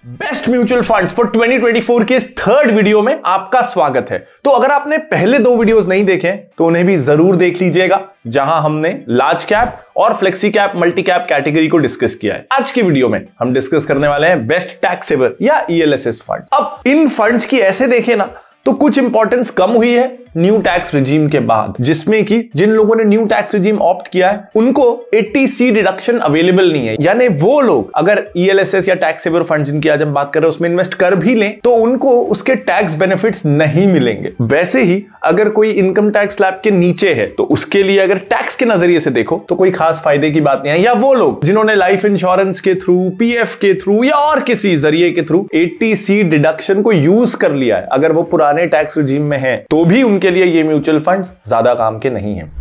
Best mutual funds for 2024 के इस third video में आपका स्वागत है। तो अगर आपने पहले दो वीडियोस नहीं देखे तो उन्हें भी जरूर देख लीजिएगा, जहां हमने लार्ज कैप और flexi cap multi cap category को डिस्कस किया है। आज की वीडियो में हम डिस्कस करने वाले हैं बेस्ट टैक्स सेवर या ELSS फंड। अब इन फंड्स की ऐसे देखें ना तो कुछ इंपॉर्टेंस कम हुई है न्यू टैक्स रिजीम के बाद, जिसमें कि जिन लोगों ने न्यू टैक्स रिजीम ऑप्ट किया है उनको 80C डिडक्शन अवेलेबल नहीं है। यानी वो लोग अगर ELSS या टैक्स सेवर फंड जिनकी आज हम बात कर रहे हैं उसमें इन्वेस्ट कर भी लें तो उनको उसके टैक्स बेनिफिट्स नहीं मिलेंगे। वैसे ही अगर कोई इनकम टैक्स स्लैब के नीचे है तो उसके लिए अगर टैक्स के नजरिए से देखो तो कोई खास फायदे की बात नहीं है। या वो लोग जिन्होंने लाइफ इंश्योरेंस के थ्रू, PF के थ्रू या और किसी जरिए के थ्रू 80C डिडक्शन को यूज कर लिया है, अगर वो पुराने टैक्स रिजीम में है तो भी उनके लिए ये म्यूचुअल फंड्स ज्यादा काम के नहीं हैं।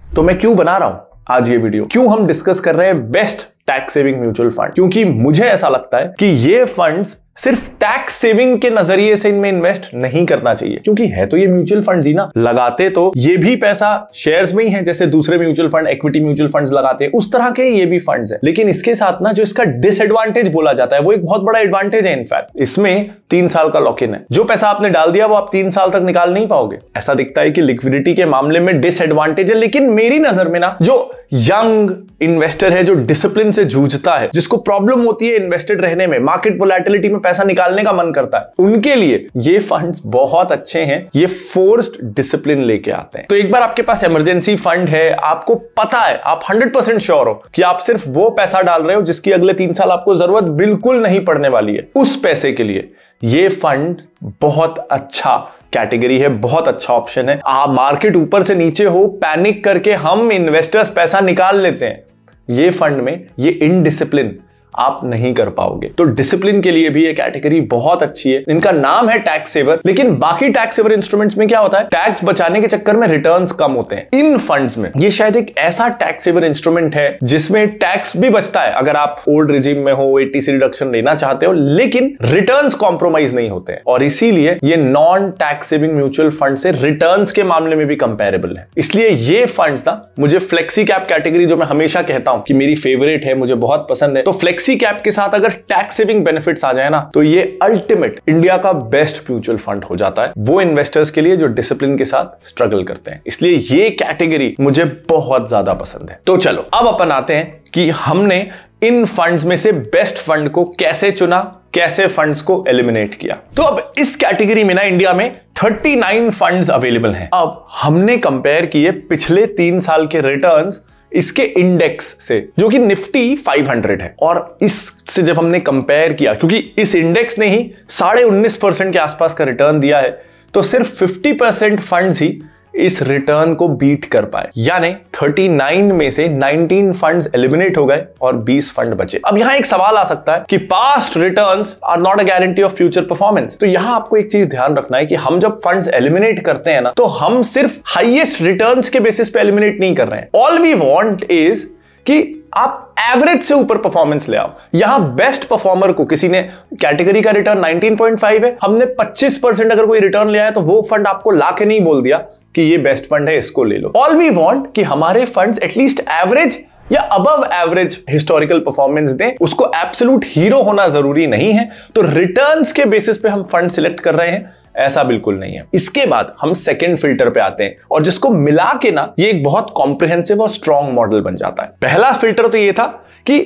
तो मैं क्यों बना रहा हूं आज ये वीडियो, क्यों हम डिस्कस कर रहे हैं best tax saving mutual fund? क्योंकि मुझे ऐसा लगता है कि ये फंड्स सिर्फ टैक्स सेविंग के नजरिए से इनमें इन्वेस्ट नहीं करना चाहिए, क्योंकि है तो ये म्यूचुअल फंड्स ही ना, लगाते तो ये भी पैसा शेयर्स में ही है, जैसे दूसरे mutual fund equity mutual funds लगाते हैं उस तरह के ये भी फंड्स है। लेकिन इसके साथ ना जो इसका डिसएडवांटेज बोला जाता है वो एक बहुत बड़ा एडवांटेज है। इनफैक्ट इसमें 3 साल का लॉक इन है, जो पैसा आपने डाल दिया वो आप 3 साल तक निकाल नहीं पाओगे। ऐसा दिखता है कि लिक्विडिटी के मामले में डिसएडवांटेज है, लेकिन मेरी नजर में ना जो यंग इन्वेस्टर है, जो डिसिप्लिन से जूझता है, जिसको प्रॉब्लम होती है इन्वेस्टेड रहने में, मार्केट वोलेटिलिटी में पैसा निकालने का मन करता है, उनके लिए ये फंड्स बहुत अच्छे हैं। ये फोर्स्ड डिसिप्लिन लेके आते हैं। तो एक बार आपके पास इमरजेंसी फंड है, आपको पता है, आप 100% श्योर हो कि आप सिर्फ वो पैसा डाल रहे हो जिसकी अगले 3 साल आपको जरूरत बिल्कुल नहीं पड़ने वाली है, उस पैसे के लिए ये फंड बहुत अच्छा कैटेगरी है, बहुत अच्छा ऑप्शन है। आप मार्केट ऊपर से नीचे हो, पैनिक करके हम इन्वेस्टर्स पैसा निकाल लेते हैं, ये फंड में ये इनडिसिप्लिन आप नहीं कर पाओगे। तो डिसिप्लिन के लिए भी ये कैटेगरी बहुत अच्छी है। इनका नाम है टैक्स सेवर, लेकिन बाकी टैक्स सेवर इंस्ट्रूमेंट्स में क्या होता है, टैक्स बचाने के चक्कर में रिटर्न्स कम होते हैं। इन फंड्स में ये शायद एक ऐसा टैक्स सेवर इंस्ट्रूमेंट है जिसमें टैक्स भी बचता है अगर आप ओल्ड रिजीम में हो, 80C रिडक्शन लेना चाहते हो, लेकिन रिटर्न्स कॉम्प्रोमाइज नहीं होते हैं। और इसीलिए ये non tax saving mutual fund से रिटर्न्स के मामले में भी कंपेरेबल है। इसलिए ये फंड्स ना मुझे फ्लेक्सी कैप कैटेगरी, जो मैं हमेशा कहता हूं कि मेरी फेवरेट है, मुझे बहुत पसंद है, तो फ्लेक्सी कैप के साथ अगर टैक्स सेविंग बेनिफिट्स आ जाए ना तो ये अल्टीमेट इंडिया का बेस्ट म्यूचुअल फंड हो जाता है, वो इन्वेस्टर्स के लिए जो डिसिप्लिन के साथ स्ट्रगल करते हैं। इसलिए ये कैटेगरी मुझे बहुत ज्यादा पसंद है। तो चलो अब अपन आते हैं कि हमने इन फंड्स में से बेस्ट फंड को कैसे चुना, कैसे फंड्स को एलिमिनेट किया। तो अब इस कैटेगरी में ना इंडिया में 39 फंड्स अवेलेबल हैं। अब हमने कंपेयर किए पिछले 3 साल के रिटर्न्स इसके इंडेक्स से, जो कि निफ्टी 500 है, और इससे जब हमने कंपेयर किया, क्योंकि इस इंडेक्स ने ही 19.5% के आसपास का रिटर्न दिया है, तो सिर्फ 50% फंड्स ही इस रिटर्न को बीट कर पाए। यानी 39 में से 19 फंड्स एलिमिनेट हो गए और 20 फंड बचे। अब यहां एक सवाल आ सकता है कि past returns are not a guarantee of future performance. तो यहां आपको एक चीज ध्यान रखना है कि हम जब फंड्स एलिमिनेट करते हैं ना तो हम सिर्फ हाईएस्ट रिटर्न्स के बेसिस पे एलिमिनेट नहीं कर रहे हैं। ऑल वी वांट इज कि आप एवरेज से ऊपर परफॉर्मेंस ले आओ। यहां बेस्ट परफॉर्मर को, किसी ने कैटेगरी का रिटर्न 19.5 है, हमने 25% अगर कोई रिटर्न ले आया तो वो फंड आपको लाके नहीं बोल दिया कि ये बेस्ट फंड है, इसको ले लो। ऑल वी वांट कि हमारे फंड्स एटलीस्ट एवरेज या अबव एवरेज हिस्टोरिकल परफॉर्मेंस दें। उसको एब्सोल्यूट हीरो होना जरूरी नहीं है। तो रिटर्न्स के बेसिस पे हम फंड सिलेक्ट कर रहे हैं, ऐसा बिल्कुल नहीं है। इसके बाद हम सेकंड फिल्टर पे आते हैं, और जिसको मिला के ना ये एक बहुत कॉम्प्रिहेंसिव और स्ट्रॉन्ग मॉडल बन जाता है। पहला फिल्टर तो ये था कि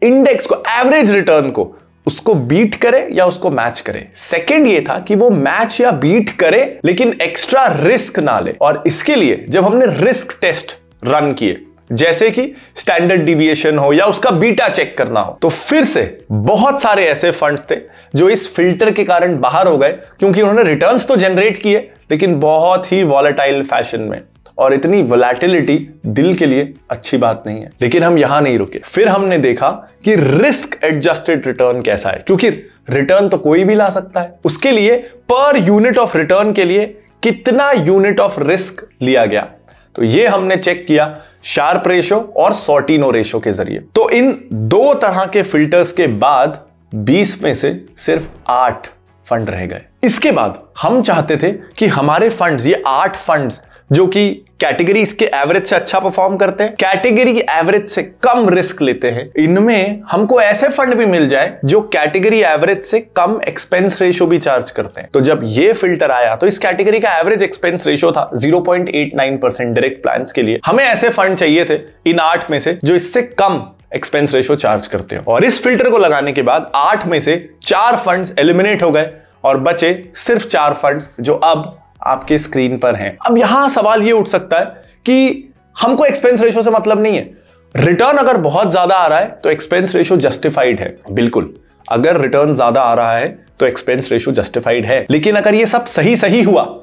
इंडेक्स को, एवरेज रिटर्न को, उसको बीट करे या उसको मैच करे। सेकंड ये था कि वो मैच या बीट करे लेकिन एक्स्ट्रा रिस्क ना ले। और इसके लिए जब हमने रिस्क टेस्ट रन किए, जैसे कि स्टैंडर्ड डिविएशन हो या उसका बीटा चेक करना हो, तो फिर से बहुत सारे ऐसे फंड्स थे जो इस फिल्टर के कारण बाहर हो गए, क्योंकि उन्होंने रिटर्न्स तो जनरेट किए लेकिन बहुत ही वॉलेटाइल फैशन में, और इतनी वोलेटिलिटी दिल के लिए अच्छी बात नहीं है। लेकिन हम यहां नहीं रुके, फिर हमने देखा कि रिस्क एडजस्टेड रिटर्न कैसा है, क्योंकि रिटर्न तो कोई भी ला सकता है। उसके लिए पर यूनिट ऑफ रिटर्न के लिए कितना यूनिट ऑफ रिस्क लिया गया, तो ये हमने चेक किया शार्प रेशो और सॉर्टिनो रेशो के जरिए। तो इन दो तरह के फिल्टर्स के बाद 20 में से सिर्फ 8 फंड रह गए। इसके बाद हम चाहते थे कि हमारे फंड्स, ये 8 फंड्स जो कि कैटेगरीज के एवरेज से अच्छा परफॉर्म करते हैं, कैटेगरी की एवरेज से कम रिस्क लेते हैं, इनमें हमको ऐसे फंड भी मिल जाए जो कैटेगरी एवरेज से कम एक्सपेंस रेशो भी चार्ज करते हैं। तो जब ये फिल्टर आया तो इस कैटेगरी का एवरेज एक्सपेंस रेशो था 0.89% डायरेक्ट प्लान्स के लिए। हमें ऐसे फंड चाहिए थे इन 8 में से जो इससे कम एक्सपेंस रेशो चार्ज करते हो। और इस फिल्टर को लगाने के बाद 8 में से 4 फंड्स एलिमिनेट हो गए और बचे सिर्फ 4 फंड्स जो अब आपके स्क्रीन पर हैं। अब यहां सवाल ये उठ सकता है कि हमको एक्सपेंस रेशो से मतलब नहीं है, रिटर्न अगर बहुत ज्यादा आ रहा है तो एक्सपेंस रेशो जस्टिफाइड है। बिल्कुल, अगर रिटर्न ज्यादा आ रहा है तो एक्सपेंस रेशो जस्टिफाइड है, लेकिन अगर ये सब सही हुआ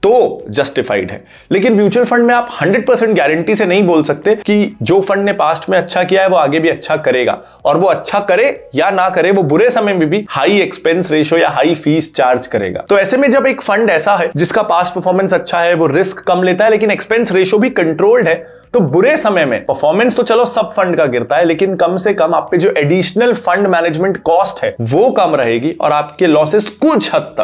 तो जस्टिफाइड है। लेकिन म्यूचुअल फंड में आप 100% गारंटी से नहीं बोल सकते कि जो फंड ने पास्ट में अच्छा किया है वो आगे भी अच्छा करेगा, और वो अच्छा करे या ना करे वो बुरे समय में भी हाई एक्सपेंस रेशो या हाई फीस चार्ज करेगा। तो ऐसे में जब एक फंड ऐसा है जिसका पास्ट परफॉर्मेंस अच्छा है, वो रिस्क कम लेता है लेकिन एक्सपेंस रेशो भी कंट्रोल्ड है, तो बुरे समय में परफॉर्मेंस तो चलो सब फंड का गिरता है, लेकिन कम से कम आप पे जो एडिशनल फंड मैनेजमेंट कॉस्ट है वो कम रहेगी और आपके लॉसेस कुछ हद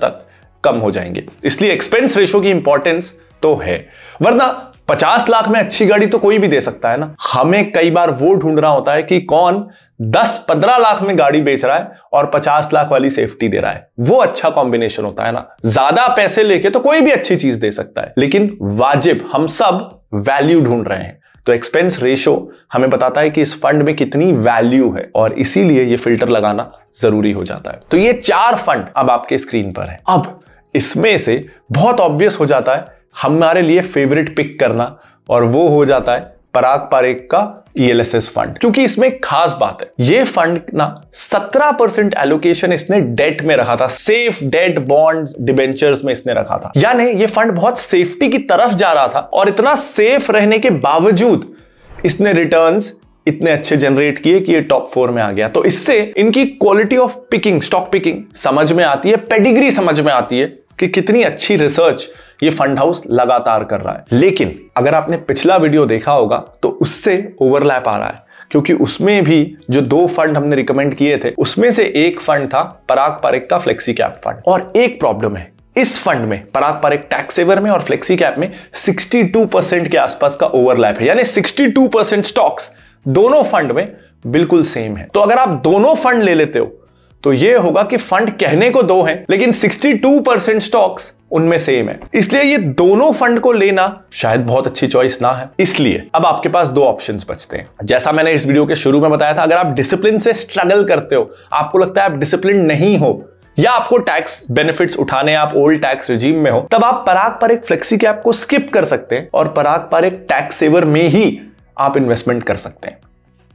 तक कम हो जाएंगे। इसलिए एक्सपेंस रेशो की इंपॉर्टेंस तो है, वरना 50 लाख में अच्छी गाड़ी तो कोई भी दे सकता है ना। हमें कई बार वो ढूंढना होता है कि कौन 10-15 लाख में गाड़ी बेच रहा है और 50 लाख वाली सेफ्टी दे रहा है, वो अच्छा कॉम्बिनेशन होता है ना। ज्यादा पैसे लेके तो कोई भी अच्छी चीज दे सकता है, लेकिन वाजिब हम सब वैल्यू ढूंढ रहे हैं। तो एक्सपेंस रेशो हमें बताता है कि इस फंड में कितनी वैल्यू है, और इसीलिए ये फिल्टर लगाना जरूरी हो जाता है। तो ये 4 फंड अब आपके स्क्रीन पर है। अब इसमें से बहुत ऑब्वियस हो जाता है हमारे लिए फेवरेट पिक करना, और वो हो जाता है पराग पारेख का ELSS फंड। क्योंकि इसमें एक खास बात है, ये फंड ना 17% एलोकेशन इसने डेट में रखा था, सेफ डेट बॉन्ड्स डिबेंचर्स में इसने रखा था। यानी ये फंड बहुत सेफ्टी की तरफ जा रहा था, और इतना सेफ रहने के बावजूद इसने रिटर्न्स इतने अच्छे जनरेट किए कि ये टॉप 4 में आ गया। तो इससे इनकी quality of picking, stock picking समझ में आती है, पेडिग्री समझ में आती है कि कितनी अच्छी रिसर्च ये फंड हाउस लगातार कर रहा है। लेकिन अगर आपने पिछला वीडियो देखा होगा तो उससे ओवरलैप आ रहा है, क्योंकि उसमें भी जो 2 फंड हमने रिकमेंड किए थे उसमें से एक फंड था पराग पारेख का फ्लेक्सी कैप फंड। और एक प्रॉब्लम है इस फंड में, पराग पारेख टैक्स सेवर में और फ्लेक्सी कैप में 62% के आसपास का ओवरलैप है, यानी 62% स्टॉक्स दोनों फंड में बिल्कुल सेम है। तो अगर आप दोनों फंड ले लेते हो तो यह होगा कि फंड कहने को 2 हैं लेकिन 62% स्टॉक्स उनमें सेम है। इसलिए ये दोनों फंड को लेना शायद बहुत अच्छी चॉइस ना है। इसलिए अब आपके पास 2 ऑप्शंस बचते हैं। जैसा मैंने इस वीडियो के शुरू में बताया था, अगर आप डिसिप्लिन से स्ट्रगल करते हो, आपको लगता है आप डिसिप्लिन नहीं हो, या आपको टैक्स बेनिफिट्स उठाने, आप ओल्ड टैक्स रिजीम में हो, तब आप पराग पारेख फ्लेक्सी कैप को स्किप कर सकते हैं और पराग पारेख टैक्स सेवर में ही आप इन्वेस्टमेंट कर सकते हैं।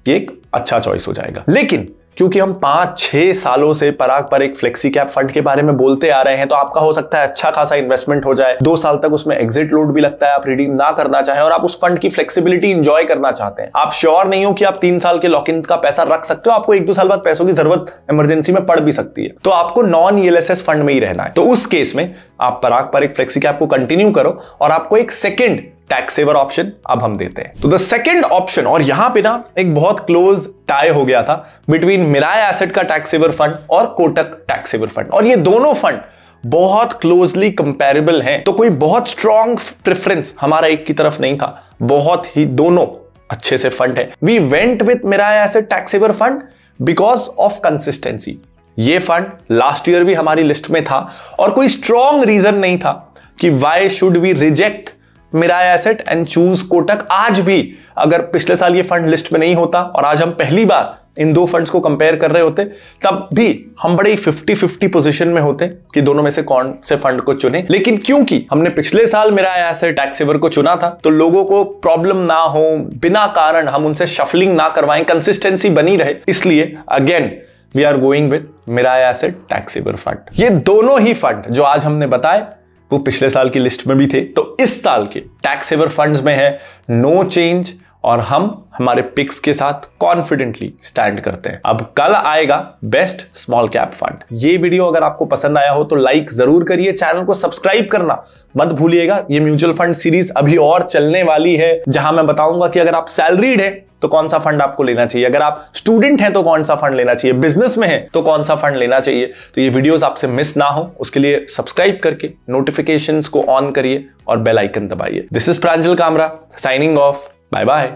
ये एक अच्छा चॉइस हो जाएगा। लेकिन क्योंकि हम 5-6 सालों से पराग पारेख फ्लेक्सी कैप फंड के बारे में बोलते आ रहे हैं, तो आपका हो सकता है अच्छा खासा इन्वेस्टमेंट हो जाए, 2 साल तक उसमें एग्जिट लोड भी लगता है, आप रिडीम ना करना चाहें और आप उस फंड की फ्लेक्सिबिलिटी एंजॉय करना चाहते हैं। आप श्योर नहीं हो कि आप 3 साल के लॉक इन का पैसा रख सकते हो, आपको 1-2 साल बाद पैसों की जरूरत इमरजेंसी में पड़ भी सकती है, तो आपको नॉन ELSS फंड में ही रहना है। तो उस केस में आप पराग पारेख फ्लेक्सी कैप को कंटिन्यू करो और आपको एक सेकेंड टैक्स सेवर ऑप्शन अब हम देते हैं। तो द सेकंड ऑप्शन, और यहां पे ना एक बहुत क्लोज टाई हो गया था बिटवीन मिराय एसेट का टैक्स सेवर फंड और कोटक टैक्स सेवर फंड, और ये दोनों फंड बहुत क्लोजली कंपैरेबल हैं। तो कोई बहुत स्ट्रॉन्ग प्रेफरेंस हमारा एक की तरफ नहीं था, बहुत ही दोनों अच्छे से फंड है। We went with Mirae Asset tax saver fund because of consistency. ये फंड लास्ट ईयर भी हमारी लिस्ट में था और कोई स्ट्रॉन्ग रीजन नहीं था कि why should we reject Mirae Asset and choose Kotak. आज भी अगर पिछले साल ये फंड लिस्ट में नहीं होता और आज हम पहली बार इन 2 फंड्स को कंपेयर कर रहे होते, तब भी हम बड़े 50-50 पोजीशन में होते कि दोनों में से कौन से फंड को चुने। लेकिन क्योंकि हमने पिछले साल मिराय एसेट टैक्स सेवर को चुना था, तो लोगों को प्रॉब्लम ना हो, बिना कारण हम उनसे शफलिंग ना करवाएं, कंसिस्टेंसी बनी रहे, इसलिए again we are going with Mirae Asset tax saver fund. ये दोनों ही फंड जो आज हमने बताए वो पिछले साल की लिस्ट में भी थे, तो इस साल के टैक्स सेवर फंड्स में है नो चेंज, और हम हमारे पिक्स के साथ कॉन्फिडेंटली स्टैंड करते हैं। अब कल आएगा बेस्ट स्मॉल कैप फंड। ये वीडियो अगर आपको पसंद आया हो तो लाइक जरूर करिए, चैनल को सब्सक्राइब करना मत भूलिएगा। ये म्यूचुअल फंड सीरीज अभी और चलने वाली है, जहां मैं बताऊंगा कि अगर आप सैलरीड है तो कौन सा फंड आपको लेना चाहिए, अगर आप स्टूडेंट हैं तो कौन सा फंड लेना चाहिए, बिजनेस में है तो कौन सा फंड लेना चाहिए। तो ये वीडियोस आपसे मिस ना हो उसके लिए सब्सक्राइब करके नोटिफिकेशंस को ऑन करिए और बेल आइकन दबाइए। This is Pranjal Kamra signing off. Bye bye.